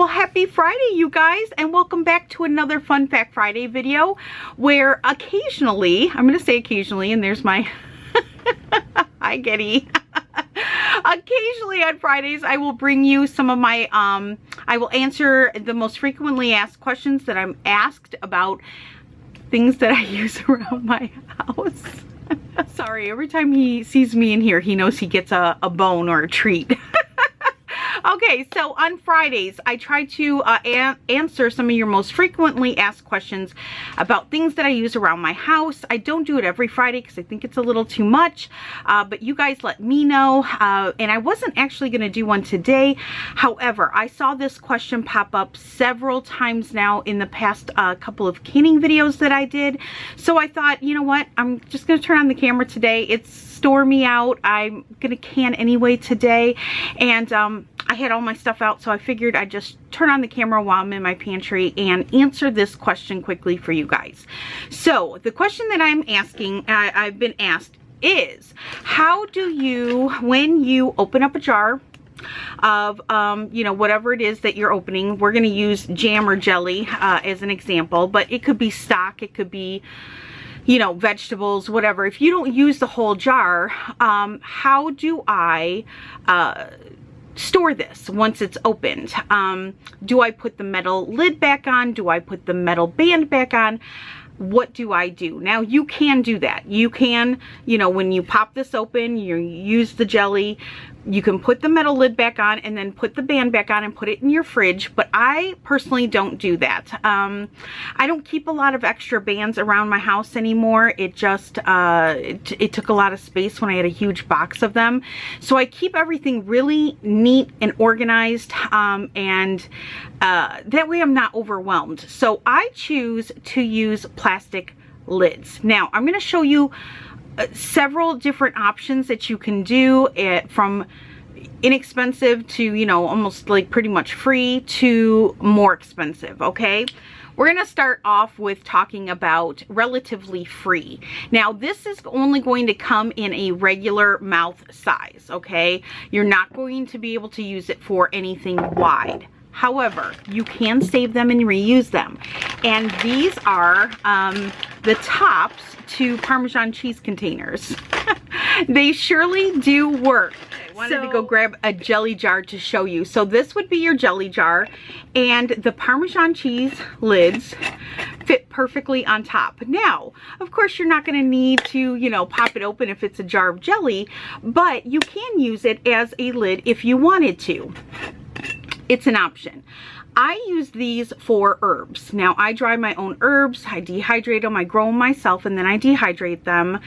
Well, happy Friday, you guys, and welcome back to another Fun Fact Friday video where occasionally, I'm going to say occasionally, and there's my, hi Kneady. Occasionally on Fridays, I will bring you some of my, I will answer the most frequently asked questions that I'm asked about things that I use around my house. Sorry, every time he sees me in here, he knows he gets a bone or a treat. Okay, so on Fridays, I try to answer some of your most frequently asked questions about things that I use around my house. I don't do it every Friday because I think it's a little too much, but you guys let me know, and I wasn't actually going to do one today. However, I saw this question pop up several times now in the past couple of canning videos that I did, so I thought, you know what, I'm just going to turn on the camera today. It's stormy out. I'm going to can anyway today, and I had all my stuff out, so I figured I'd just turn on the camera while I'm in my pantry and answer this question quickly for you guys. So the question that I'm asking, I've been asked, is how do you, when you open up a jar of you know, whatever it is that you're opening, we're going to use jam or jelly as an example, but it could be stock, it could be, you know, vegetables, whatever. If you don't use the whole jar, how do I store this once it's opened? Do I put the metal lid back on? Do I put the metal band back on? What do I do? Now, you can do that. You can, you know, when you pop this open, you use the jelly, you can put the metal lid back on and then put the band back on and put it in your fridge, but I personally don't do that. I don't keep a lot of extra bands around my house anymore. It just, it took a lot of space when I had a huge box of them. So I keep everything really neat and organized, and that way I'm not overwhelmed. So I choose to use plastic lids. Now, I'm going to show you several different options that you can do, from inexpensive to, you know, almost like pretty much free to more expensive. Okay, we're gonna start off with talking about relatively free. Now, this is only going to come in a regular mouth size. Okay, you're not going to be able to use it for anything wide. However, you can save them and reuse them. And these are the tops to Parmesan cheese containers. They surely do work. I wanted to go grab a jelly jar to show you. So this would be your jelly jar, and the Parmesan cheese lids fit perfectly on top. Now, of course, you're not going to need to, you know, pop it open if it's a jar of jelly, but you can use it as a lid if you wanted to. It's an option. I use these for herbs. Now, I dry my own herbs, I dehydrate them, I grow them myself, and then I dehydrate them,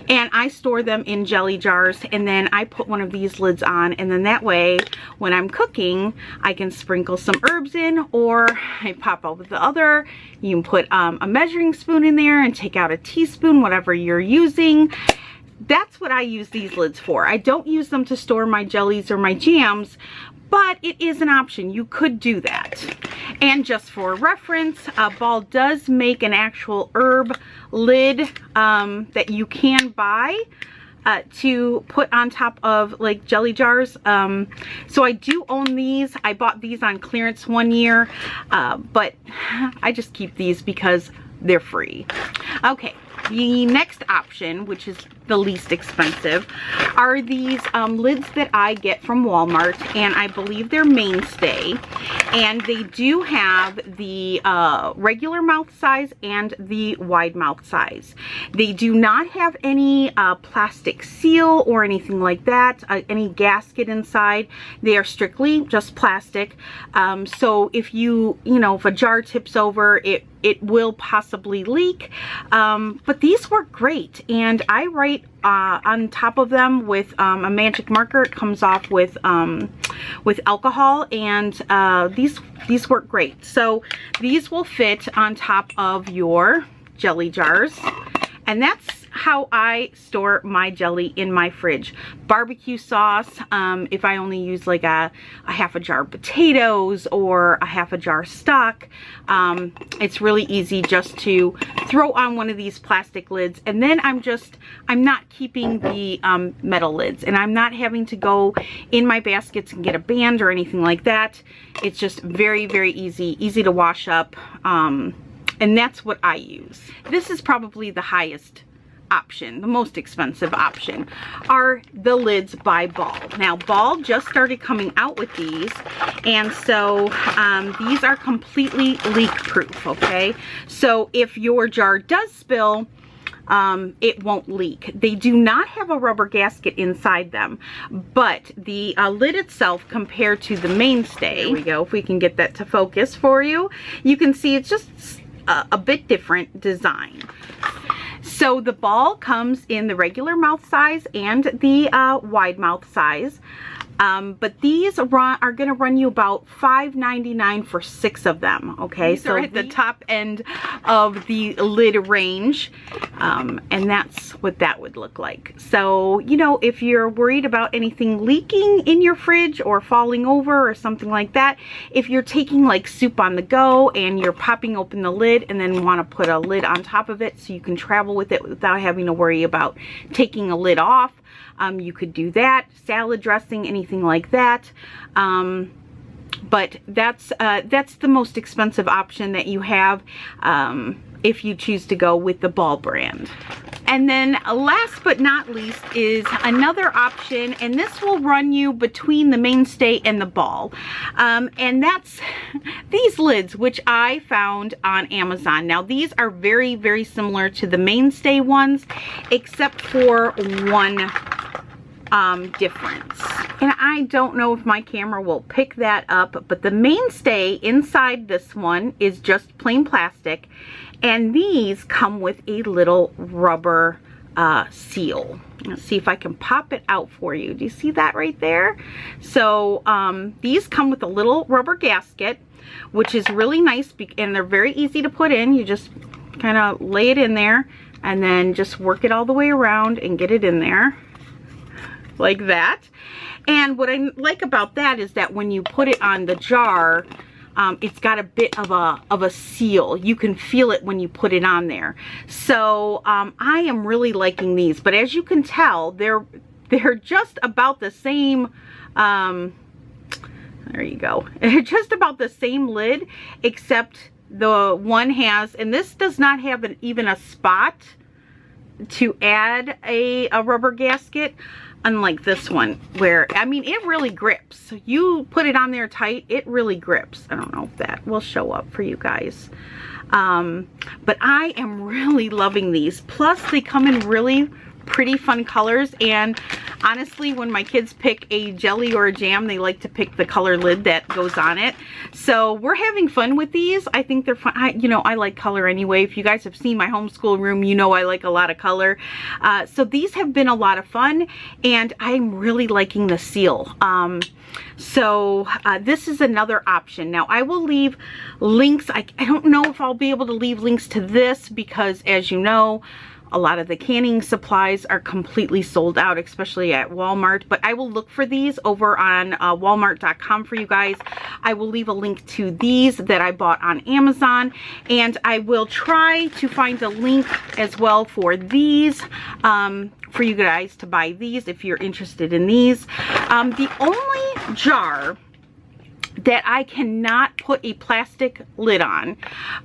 and I store them in jelly jars, and then I put one of these lids on, and then that way, when I'm cooking, I can sprinkle some herbs in, or I pop out with the other. You can put a measuring spoon in there and take out a teaspoon, whatever you're using. That's what I use these lids for. I don't use them to store my jellies or my jams, but it is an option. You could do that. And just for reference, Ball does make an actual herb lid that you can buy to put on top of like jelly jars. So I do own these. I bought these on clearance one year, but I just keep these because they're free. Okay. The next option, which is the least expensive, are these lids that I get from Walmart, and I believe they're Mainstay, and they do have the regular mouth size and the wide mouth size. They do not have any plastic seal or anything like that, any gasket inside. They are strictly just plastic. So if you know, if a jar tips over, it will possibly leak, but these work great, and I write on top of them with a magic marker. It comes off with alcohol, and these work great. So these will fit on top of your jelly jars, and that's how I store my jelly in my fridge. Barbecue sauce, if I only use like a half a jar of potatoes or a half a jar of stock, it's really easy just to throw on one of these plastic lids, and then I'm not keeping the metal lids, and I'm not having to go in my baskets and get a band or anything like that. It's just very, very easy to wash up, and that's what I use. This is probably the highest option. The most expensive option are the lids by Ball. Now Ball just started coming out with these, and so these are completely leak proof, okay? So if your jar does spill, it won't leak. They do not have a rubber gasket inside them, but the lid itself, compared to the Mainstay, here we go, if we can get that to focus for you, you can see it's just a bit different design. So the Ball comes in the regular mouth size and the wide mouth size. But these are going to run you about $5.99 for 6 of them, okay? These are at the top end of the lid range, and that's what that would look like. So, you know, if you're worried about anything leaking in your fridge or falling over or something like that, if you're taking like soup on the go and you're popping open the lid and then want to put a lid on top of it so you can travel with it without having to worry about taking a lid off, you could do that. Salad dressing, anything like that. But that's the most expensive option that you have if you choose to go with the Ball brand. And then last but not least is another option, and this will run you between the Mainstay and the Ball. And that's these lids, which I found on Amazon. Now these are very, very similar to the Mainstay ones, except for one difference. And I don't know if my camera will pick that up, but the Mainstay inside this one is just plain plastic, and these come with a little rubber seal. Let's see if I can pop it out for you. Do you see that right there? So these come with a little rubber gasket, which is really nice, and they're very easy to put in. You just kind of lay it in there and then just work it all the way around and get it in there like that. And what I like about that is that when you put it on the jar, it's got a bit of a seal. You can feel it when you put it on there. So I am really liking these, but as you can tell, they're just about the same. There you go. Just about the same lid, except the one has, and this does not have even a spot to add a rubber gasket, unlike this one, where, I mean, it really grips. So you put it on there tight, it really grips. I don't know if that will show up for you guys. But I am really loving these. Plus, they come in really pretty fun colors, and honestly, when my kids pick a jelly or a jam, they like to pick the color lid that goes on it. So we're having fun with these. I think they're fun. I like color anyway. If you guys have seen my homeschool room, you know I like a lot of color. So these have been a lot of fun, and I'm really liking the seal. So this is another option. Now I will leave links. I don't know if I'll be able to leave links to this because, as you know, a lot of the canning supplies are completely sold out, especially at Walmart. But I will look for these over on walmart.com for you guys. I will leave a link to these that I bought on Amazon. And I will try to find a link as well for these, for you guys to buy these if you're interested in these. The only jar that I cannot put a plastic lid on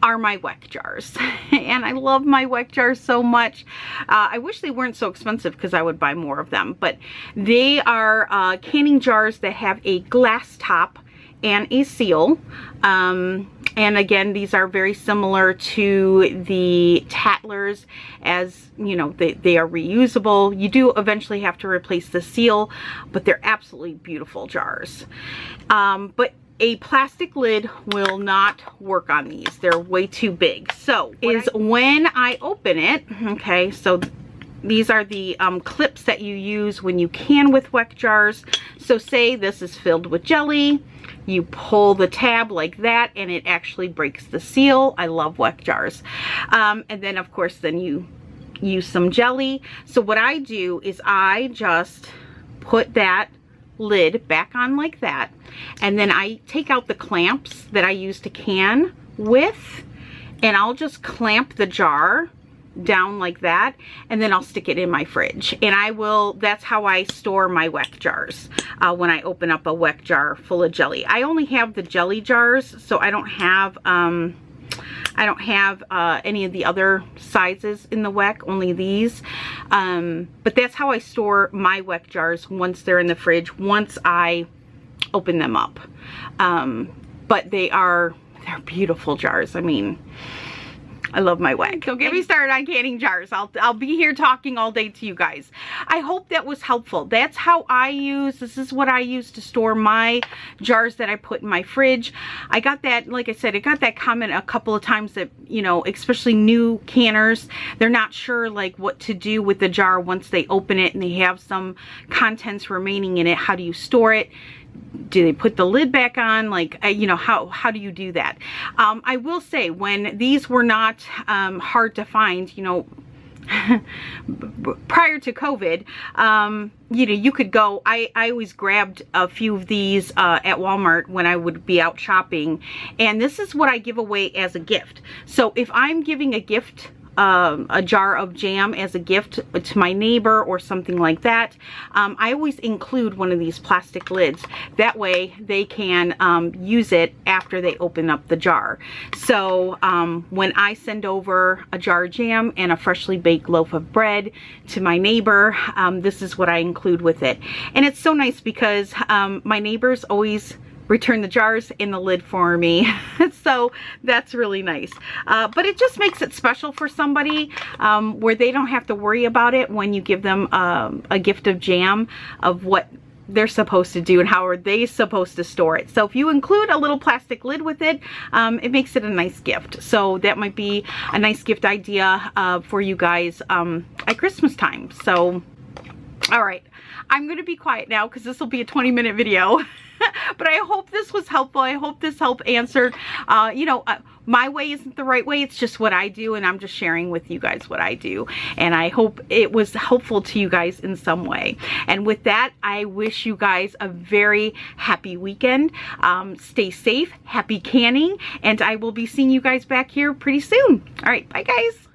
are my Weck jars. And I love my Weck jars so much. I wish they weren't so expensive because I would buy more of them. But they are canning jars that have a glass top and a seal. And again, these are very similar to the Tattlers, as you know, they are reusable. You do eventually have to replace the seal, but they're absolutely beautiful jars. But a plastic lid will not work on these. They're way too big. So when I open it, okay, so these are the clips that you use when you can with Weck jars. So say this is filled with jelly, you pull the tab like that and it actually breaks the seal. I love Weck jars. And then of course then you use some jelly. So what I do is I just put that lid back on like that, and then I take out the clamps that I use to can with, and I'll just clamp the jar down like that, and then I'll stick it in my fridge. And that's how I store my weck jars when I open up a weck jar full of jelly. I only have the jelly jars, so I don't have any of the other sizes in the weck, only these. But that's how I store my weck jars once they're in the fridge, once I open them up. But they're beautiful jars. I mean, I love my weck. So get me started on canning jars. I'll be here talking all day to you guys. I hope that was helpful. That's how this is what I use to store my jars that I put in my fridge. I got that, like I said, I got that comment a couple of times that, you know, especially new canners, they're not sure like what to do with the jar once they open it and they have some contents remaining in it. How do you store it? Do they put the lid back on? Like, you know, how do you do that? I will say, when these were not hard to find, you know, prior to COVID, you know, you could go, I always grabbed a few of these at Walmart when I would be out shopping, and this is what I give away as a gift. So if I'm giving a gift, a jar of jam as a gift to my neighbor or something like that, I always include one of these plastic lids. That way they can use it after they open up the jar. So when I send over a jar of jam and a freshly baked loaf of bread to my neighbor, this is what I include with it. And it's so nice because my neighbors always return the jars in the lid for me. So that's really nice. But it just makes it special for somebody where they don't have to worry about it when you give them a gift of jam, of what they're supposed to do and how are they supposed to store it. So if you include a little plastic lid with it, it makes it a nice gift. So that might be a nice gift idea for you guys at Christmas time. So, all right, I'm going to be quiet now because this will be a 20-minute video. But I hope this was helpful. I hope this helped answer, you know, my way isn't the right way. It's just what I do, and I'm just sharing with you guys what I do. And I hope it was helpful to you guys in some way. And with that, I wish you guys a very happy weekend. Stay safe, happy canning, and I will be seeing you guys back here pretty soon. All right, bye guys.